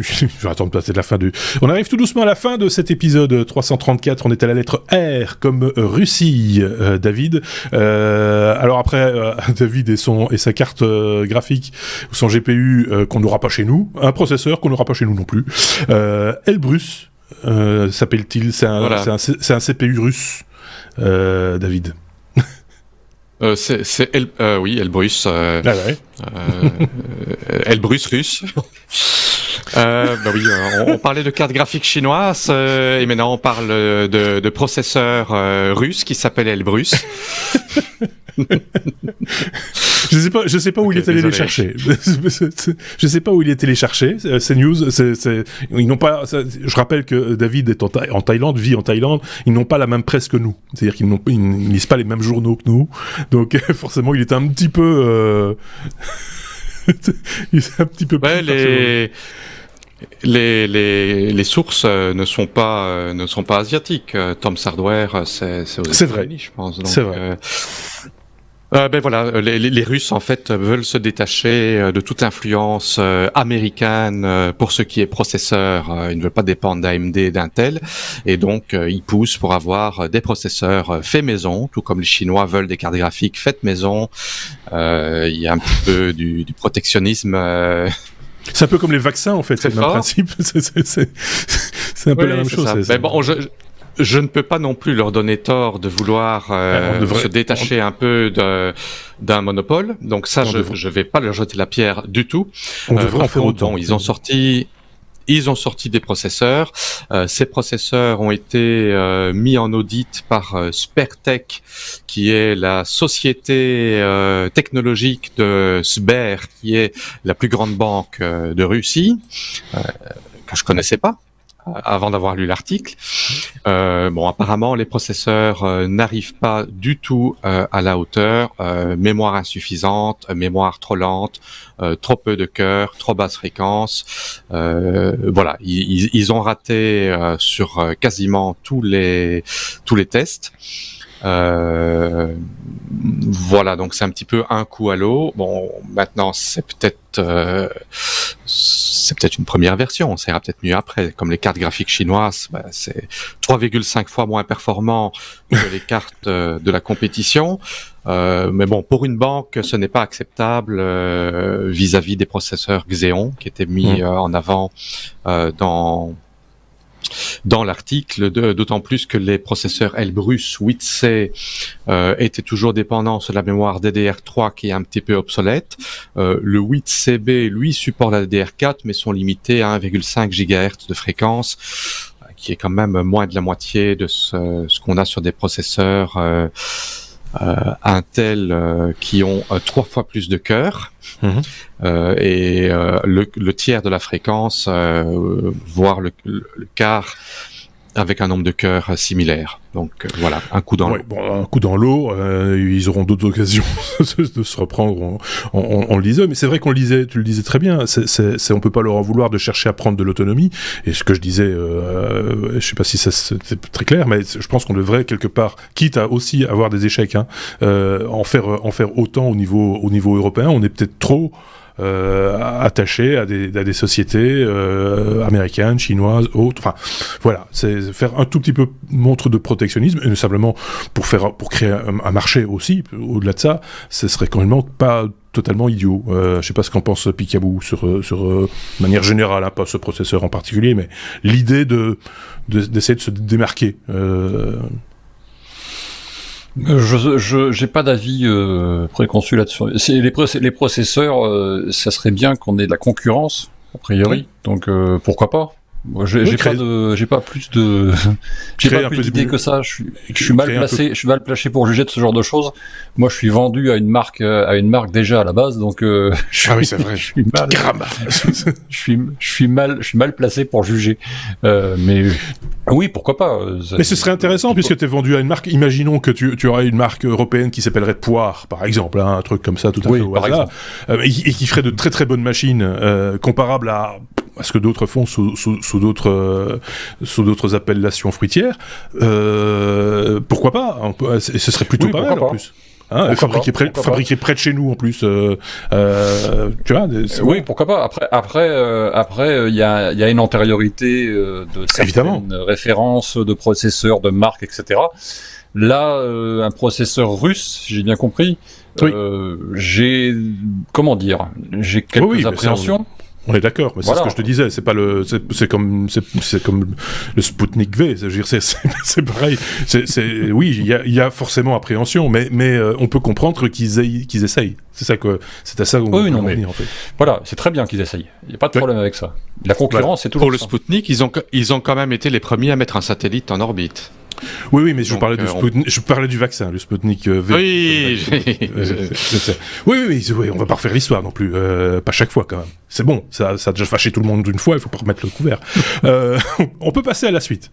Je vais attendre passer de la fin On arrive tout doucement à la fin de cet épisode 334. On est à la lettre R comme Russie, David. Alors après, David et sa carte graphique, son GPU qu'on n'aura pas chez nous, un processeur qu'on n'aura pas chez nous non plus. Elbrus s'appelle-t-il. C'est un CPU russe, David. Oui, Elbrus. Elbrus russe. Oui, on parlait de carte graphique chinoise et maintenant on parle de processeur russe qui s'appelle Elbrus. Je sais pas où il est allé les chercher. Je sais pas où il est allé les chercher. Ces news, ils n'ont pas. Je rappelle que David est en Thaïlande, vit en Thaïlande. Ils n'ont pas la même presse que nous. C'est-à-dire qu'ils ne lisent pas les mêmes journaux que nous. Donc forcément, il est un petit peu. Il est un petit peu. Ouais, les sources ne sont pas asiatiques. Thomson Hardware, c'est aux États-Unis, je pense. Donc, c'est vrai. Voilà, les Russes en fait veulent se détacher de toute influence américaine pour ce qui est processeur. Ils ne veulent pas dépendre d'AMD et d'Intel, et donc ils poussent pour avoir des processeurs faits maison, tout comme les Chinois veulent des cartes graphiques faites maison. Il y a un petit peu du protectionnisme. C'est un peu comme les vaccins en fait, c'est le même principe. C'est un peu la même chose. Mais bon, je ne peux pas non plus leur donner tort de vouloir se détacher un peu d'un monopole. Donc ça, je vais pas leur jeter la pierre du tout. On devrait en faire autant. Ils ont sorti des processeurs. Ces processeurs ont été mis en audit par Sbertech, qui est la société technologique de Sber, qui est la plus grande banque de Russie, que je connaissais pas avant d'avoir lu l'article. Apparemment, les processeurs n'arrivent pas du tout à la hauteur. Mémoire insuffisante, mémoire trop lente, trop peu de cœur, trop basse fréquence. Voilà, ils ont raté sur quasiment tous les tests. Voilà, donc c'est un petit peu un coup à l'eau. Bon, maintenant c'est peut-être une première version, ça ira peut-être mieux après. Comme les cartes graphiques chinoises, c'est 3,5 fois moins performant que les cartes de la compétition. Mais bon, pour une banque, ce n'est pas acceptable vis-à-vis des processeurs Xeon qui étaient mis en avant dans l'article, d'autant plus que les processeurs Elbrus 8C étaient toujours dépendants sur la mémoire DDR3 qui est un petit peu obsolète. Le 8CB, lui, supporte la DDR4, mais sont limités à 1,5 GHz de fréquence, qui est quand même moins de la moitié de ce qu'on a sur des processeurs Intel qui ont 3 fois plus de cœur. Et le tiers de la fréquence, voire le quart, avec un nombre de cœurs similaire. Donc voilà, un coup dans l'eau. Un coup dans l'eau, ils auront d'autres occasions de se reprendre en le lisant. Mais c'est vrai qu'on le lisait, tu le disais très bien, on peut pas leur en vouloir de chercher à prendre de l'autonomie. Et ce que je disais, je sais pas si ça c'était très clair, mais je pense qu'on devrait quelque part, quitte à aussi avoir des échecs, en faire autant au niveau européen. On est peut-être trop attaché à des sociétés américaines, chinoises, autres. Enfin, voilà, c'est faire un tout petit peu montre de protectionnisme, et simplement pour créer un marché aussi. Au-delà de ça, ce serait quand même pas totalement idiot. Je sais pas ce qu'en pense Picaboo sur manière générale, pas ce processeur en particulier, mais l'idée d'essayer de se démarquer. J'ai pas d'avis préconçu là-dessus. Les processeurs, ça serait bien qu'on ait de la concurrence a priori. Donc pourquoi pas. Moi, j'ai pas plus d'idées que ça. Je suis mal placé pour juger de ce genre de choses. Moi, je suis vendu à une marque déjà à la base, donc c'est vrai. Je suis mal placé pour juger. Mais oui, pourquoi pas. Mais ce serait intéressant puisque tu es vendu à une marque. Imaginons que tu aurais une marque européenne qui s'appellerait Poire, par exemple, un truc comme ça, tout à fait au hasard, et qui ferait de très très bonnes machines comparables à ce que d'autres font sous d'autres appellations fruitières. Pourquoi pas, et ce serait plutôt pas mal en plus. Hein, fabriqué près de chez nous en plus. Tu vois. Oui, pourquoi pas. Après, il y a une antériorité de certaines références de processeurs, de marques, etc. Là, un processeur russe, si j'ai bien compris, j'ai quelques appréhensions. On est d'accord, mais c'est ce que je te disais. C'est pas c'est comme le Sputnik V. Je veux dire, c'est pareil. Oui, il y a forcément appréhension, mais on peut comprendre qu'ils essayent. C'est à ça qu'on veut en venir, en fait. Voilà, c'est très bien qu'ils essayent. Il n'y a pas de problème avec ça. La concurrence, c'est toujours pour le Sputnik, ils ont quand même été les premiers à mettre un satellite en orbite. Oui, mais je parlais du vaccin, le Sputnik V. Oui, oui, on va pas refaire l'histoire non plus, pas chaque fois quand même. C'est bon, ça a déjà fâché tout le monde d'une fois, il faut pas remettre le couvert. On peut passer à la suite.